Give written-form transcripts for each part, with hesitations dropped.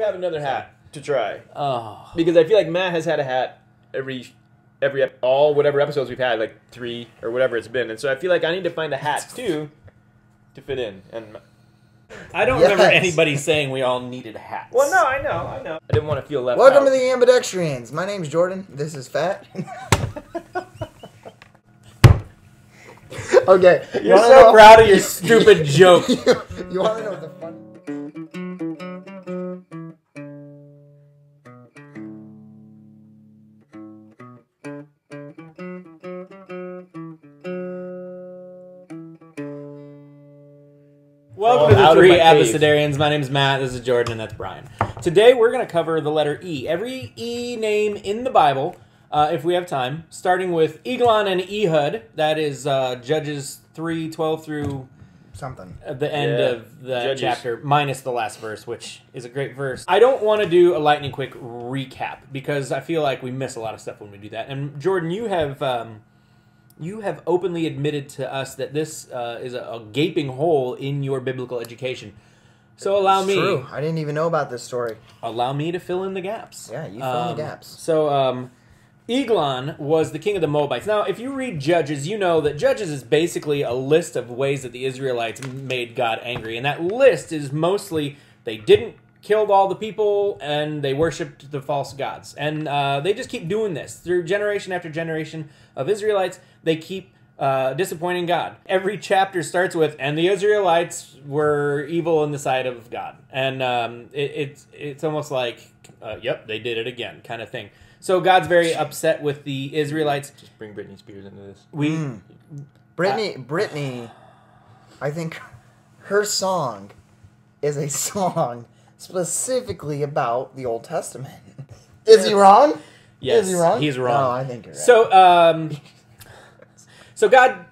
have another hat to try. Oh. Because I feel like Matt has had a hat all whatever episodes we've had, like 3 or whatever it's been. And so I feel like I need to find a hat, too, to fit in. And I don't remember anybody saying we all needed hats. well, no, I know. I didn't want to feel left Welcome out. to the Ambidextrians. My name's Jordan. This is Fat. Okay. You're so proud of your stupid joke. You want to know what the fun... Welcome to the Out of three my cave. Abecedarians. My name's Matt, this is Jordan, and that's Brian. Today we're going to cover the letter E. Every E name in the Bible, if we have time, starting with Eglon and Ehud. That is Judges 3:12 through something. the end of the Judges. chapter, minus the last verse, which is a great verse. I don't want to do a lightning quick recap, because I feel like we miss a lot of stuff when we do that. And Jordan, you have openly admitted to us that this is a gaping hole in your biblical education. So allow me. True. I didn't even know about this story. Allow me to fill in the gaps. Yeah, you fill in the gaps. So Eglon was the king of the Moabites. Now, if you read Judges, you know that Judges is basically a list of ways that the Israelites made God angry. And that list is mostly they didn't kill all the people and they worshipped the false gods. And they just keep doing this. Through generation after generation of Israelites, they keep disappointing God. Every chapter starts with, and the Israelites were evil in the sight of God. And it's almost like, yep, they did it again kind of thing. So God's very upset with the Israelites. Just bring Britney Spears into this. Britney, I think her song is a song specifically about the Old Testament. Is he wrong? Yes, Is he wrong? he's wrong. No, I think you're right. So God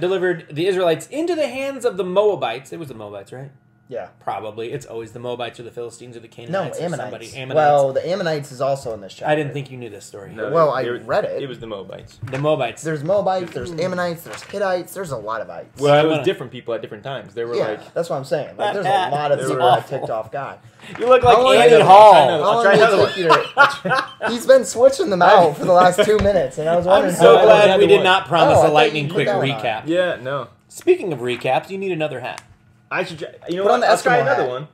delivered the Israelites into the hands of the Moabites. It was the Moabites, right? Yeah. Probably. It's always the Moabites or the Philistines or the No, Canaanites or Ammonites. somebody. Ammonites. Well, the Ammonites is also in this chapter. I didn't think you knew this story. No, Well, I read it. It was the Moabites. The Moabites. There's Moabites, there's Ammonites, there's Hittites, there's a lot of ites. Well, it was different people at different times. They were Yeah, like... that's what I'm saying. Like, there's That a lot of is people that awful. ticked off God. You look like How long Andy did- Hall. I'll try another one. He's been switching them out for the last 2 minutes, and I was wondering I'm so how glad had we the did one. not promise Oh, I a thought lightning you put quick that one recap. Yeah, no. Speaking of recaps, you need another hat. I should try... You know Put what? on the I'll try Eskimo another hat. one.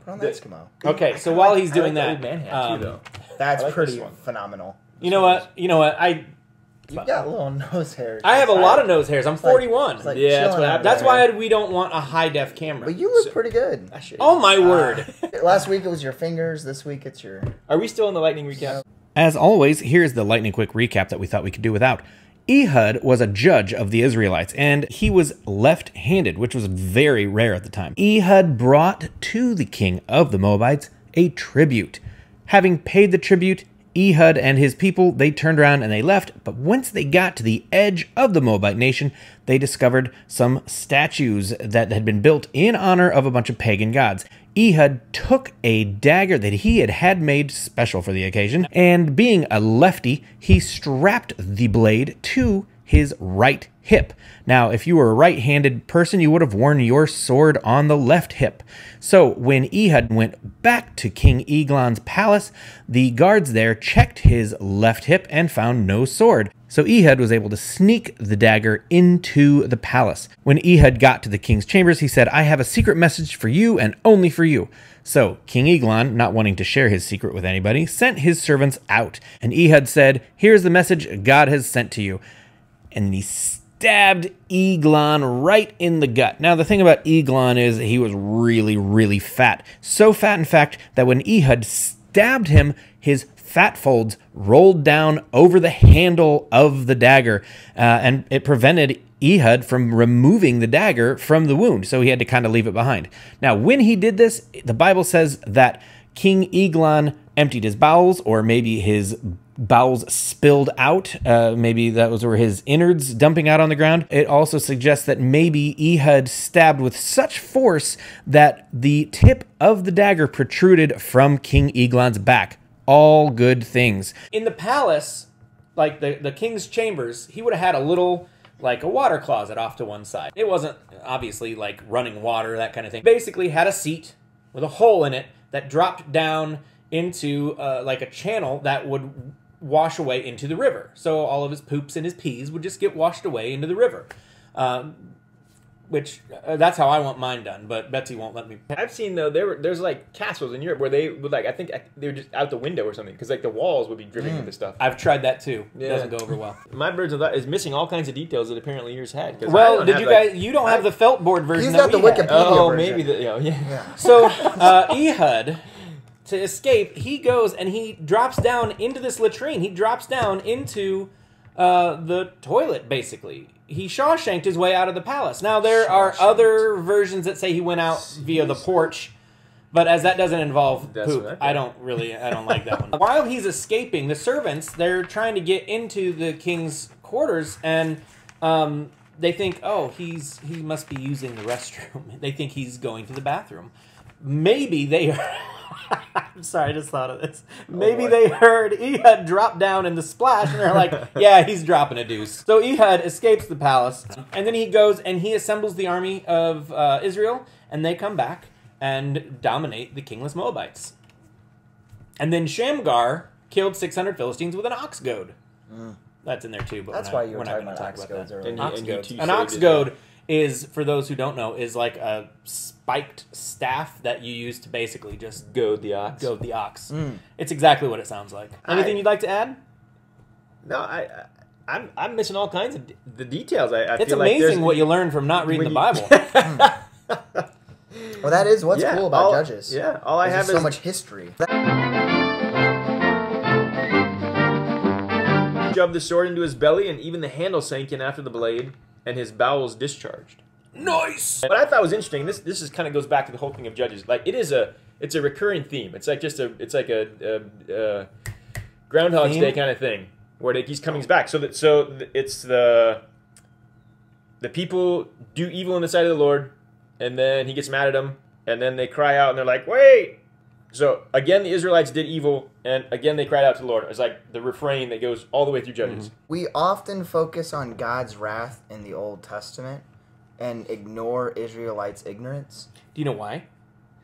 Put on the Eskimo. Okay, so while he's doing I like that, the old man hat, too, though. That's I like pretty this one. phenomenal. you know what? You got little nose hairs. I have a lot of nose hairs. I'm like- 41. it's like Yeah, that's chilling what out happened. That's there. why we don't want a high-def camera. But you look pretty good. I should. Oh, my word. Last week it was your fingers. This week it's your... Are we still in the lightning recap? As always, here's the lightning quick recap that we thought we could do without. Ehud was a judge of the Israelites, and he was left-handed, which was very rare at the time. Ehud brought to the king of the Moabites a tribute. Having paid the tribute, Ehud and his people, they turned around and they left, but once they got to the edge of the Moabite nation, they discovered some statues that had been built in honor of a bunch of pagan gods. Ehud took a dagger that he had made special for the occasion, and being a lefty, he strapped the blade to his right hip. Now, if you were a right-handed person, you would have worn your sword on the left hip. So when Ehud went back to King Eglon's palace, the guards there checked his left hip and found no sword. So Ehud was able to sneak the dagger into the palace. When Ehud got to the king's chambers, he said, "I have a secret message for you and only for you." So King Eglon, not wanting to share his secret with anybody, sent his servants out. And Ehud said, "Here's the message God has sent to you." And he stabbed Eglon right in the gut. Now, the thing about Eglon is he was really, really fat. So fat, in fact, that when Ehud stabbed him, his fat folds rolled down over the handle of the dagger, and it prevented Ehud from removing the dagger from the wound, so he had to kind of leave it behind. Now, when he did this, the Bible says that King Eglon emptied his bowels, or maybe his bowels spilled out. Maybe that was where his innards dumping out on the ground. It also suggests that maybe Ehud stabbed with such force that the tip of the dagger protruded from King Eglon's back. All good things. In the palace, like the king's chambers, he would have had a little, like a water closet off to one side. It wasn't obviously like running water, that kind of thing. Basically had a seat with a hole in it that dropped down into like a channel that would wash away into the river. So all of his poops and his pees would just get washed away into the river. Which that's how I want mine done, but Betsy won't let me. I've seen though there's like castles in Europe where they would like I think they were just out the window or something because like the walls would be dripping with this stuff. I've tried that too. It doesn't go over well. My Birds of Thought is missing all kinds of details that apparently yours had. Well, did you guys? You don't have the felt board version. He's got the Wikipedia Oh, version. maybe yeah. So Ehud, to escape, he goes and he drops down into this latrine. He drops down into the toilet, basically. He Shawshanked his way out of the palace. Now, there are other versions that say he went out via the porch, but as that doesn't involve poop, I don't like that one. While he's escaping, the servants, they're trying to get into the king's quarters, and they think, oh, he must be using the restroom. They think he's going to the bathroom. Maybe they are... I'm sorry, I just thought of this. Maybe they heard Ehud drop down in the splash, and they're like, yeah, he's dropping a deuce. So Ehud escapes the palace, and then he goes and he assembles the army of Israel, and they come back and dominate the kingless Moabites. And then Shamgar killed 600 Philistines with an ox goad. That's in there too, but That's why you were talking about ox goads earlier. An ox goad is, for those who don't know, is like a spiked staff that you use to basically just goad the ox. It's exactly what it sounds like. Anything you'd like to add? No, I'm missing all kinds of the details. It's amazing what you learn from not reading the Bible. Well, that is what's cool about Judges. Yeah, all I have is so much history. Shoved the sword into his belly, and even the handle sank in after the blade, and his bowels discharged. Nice. What I thought was interesting. This is kind of goes back to the whole thing of Judges. Like it's a recurring theme. It's like a Groundhog's Day kind of thing where he keeps coming back. So it's the people do evil in the sight of the Lord, and then he gets mad at them, and then they cry out and they're like, wait. So again, the Israelites did evil, and again they cried out to the Lord. It's like the refrain that goes all the way through Judges. We often focus on God's wrath in the Old Testament and ignore Israelites' ignorance. Do you know why?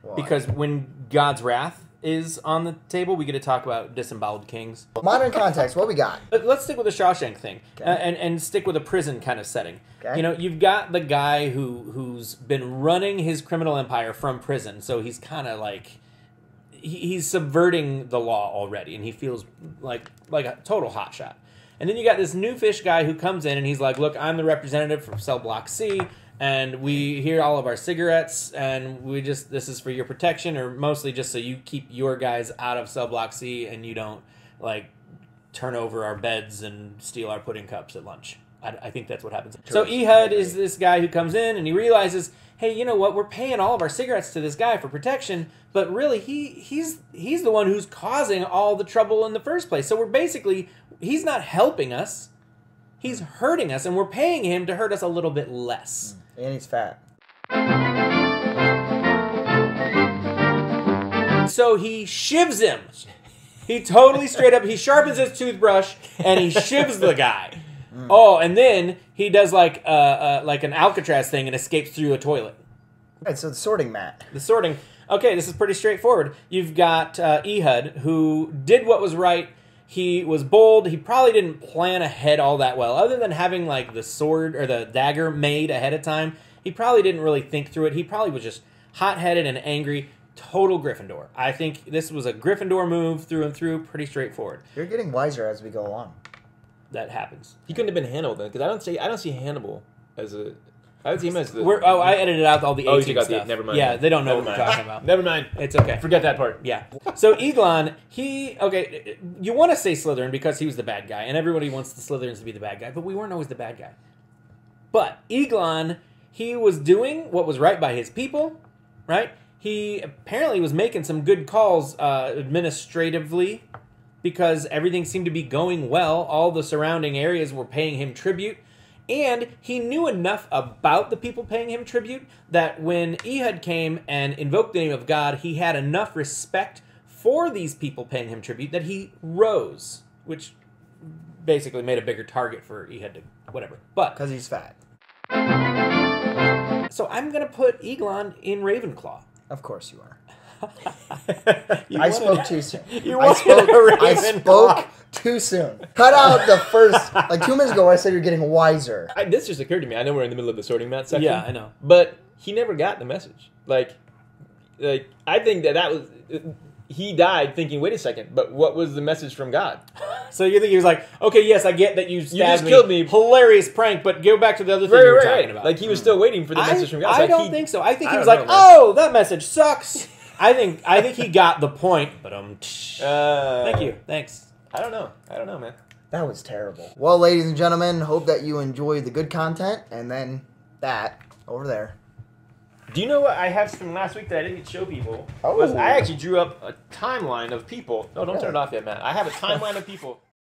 Why? Because when God's wrath is on the table, we get to talk about disemboweled kings. Modern context, what we got? Let's stick with the Shawshank thing, Okay. and stick with a prison kind of setting. Okay. You know, you've got the guy who's been running his criminal empire from prison, so he's kind of like... He's subverting the law already, and he feels like a total hotshot. And then you got this new fish guy who comes in, and he's like, look, I'm the representative from Cell Block C, and we hear all of our cigarettes, and this is for your protection, or mostly just so you keep your guys out of Cell Block C, and you don't, like, turn over our beds and steal our pudding cups at lunch. I think that's what happens. So Ehud is this guy who comes in, and he realizes, hey, you know what? We're paying all of our cigarettes to this guy for protection, but really he's the one who's causing all the trouble in the first place. So he's not helping us. He's hurting us, and we're paying him to hurt us a little bit less. And he's fat. So he shivs him. He totally straight up, he sharpens his toothbrush, and he shivs the guy. Oh, and then he does like an Alcatraz thing and escapes through a toilet. Right, so the sorting mat. The sorting. Okay, this is pretty straightforward. You've got Ehud, who did what was right. He was bold. He probably didn't plan ahead all that well. Other than having like the sword or the dagger made ahead of time, he probably didn't really think through it. He probably was just hot-headed and angry. Total Gryffindor. I think this was a Gryffindor move through and through. Pretty straightforward. You're getting wiser as we go along. That happens. He couldn't have been Hannibal then, because I don't see Hannibal as a. I would see him as the. I edited out all the 18 you got stuff. never mind. Yeah, they don't know Never what we're mind. talking about. Never mind. It's okay. Forget that part. Yeah. So Eglon, you want to say Slytherin because he was the bad guy, and everybody wants the Slytherins to be the bad guy, but we weren't always the bad guy. But Eglon, he was doing what was right by his people, right? He apparently was making some good calls administratively because everything seemed to be going well. All the surrounding areas were paying him tribute. And he knew enough about the people paying him tribute that when Ehud came and invoked the name of God, he had enough respect for these people paying him tribute that he rose, which basically made a bigger target for Ehud to whatever. But Because he's fat. so I'm going to put Eglon in Ravenclaw. Of course you are. I spoke too soon. You I wanted a I Ravenclaw. spoke too soon. Cut out the first, like 2 minutes ago, I said you're getting wiser. This just occurred to me. I know we're in the middle of the sorting mat section. Yeah, I know. But he never got the message. Like I think that was... He died thinking, wait a second, but what was the message from God? So you think he was like, okay, yes, I get that you stabbed just killed me. Hilarious prank, but go back to the other thing you were talking about. Like he was still waiting for the message from God. I Like, don't think so. I think he was don't like, know, man. oh, that message sucks. I think he got the point. But thank you. Thanks. I don't know, man. That was terrible. Well, ladies and gentlemen, hope that you enjoyed the good content, and then that over there. Do you know what I have from last week that I didn't show people? Oh. Was I actually drew up a timeline of people. No, don't turn it off yet, Matt. I have a timeline of people.